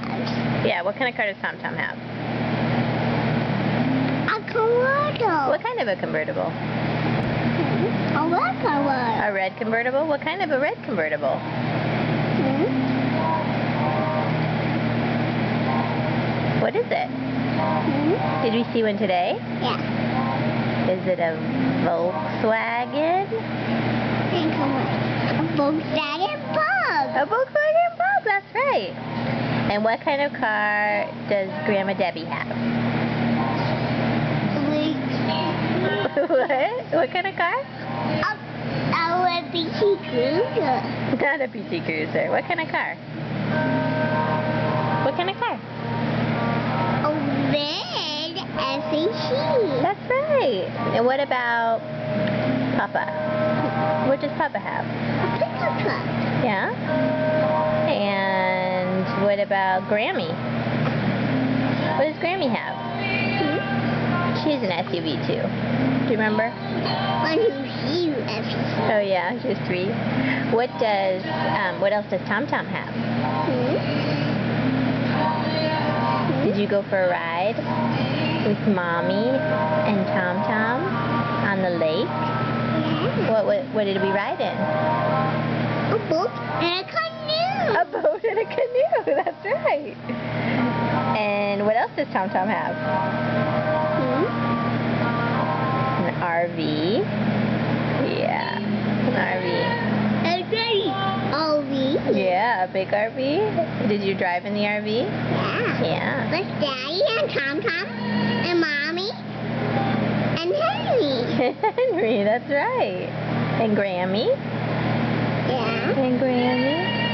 have? Yeah, what kind of car does Tom Tom have? A convertible. What kind of a convertible? A red convertible. A red convertible? What kind of a red convertible? What is it? Did we see one today? Yeah. Is it a Volkswagen? A Volkswagen Bug. A Volkswagen Bug, that's right. And what kind of car does Grandma Debbie have? What? What kind of car? A PC Cruiser. Not a PT Cruiser. What kind of car? What kind of car? A red SUV. That's right. And what about Papa? What does Papa have? A pickup truck. Yeah? And what about Grammy? What does Grammy have? She's an SUV too. Do you remember? One who's you, SUV. Oh yeah, she's 3. What else does Tom Tom have? Did you go for a ride with Mommy and Tom Tom on the lake? Yeah. What did we ride in? A boat and a canoe. A boat and a canoe, that's right. And what else does Tom Tom have? An RV. Yeah, an RV. A big RV. Yeah, a big RV. Did you drive in the RV? Yeah. Yeah. With Daddy and Tom Tom and Mommy and Henry. Henry, that's right. And Grammy. Yeah. And Grammy.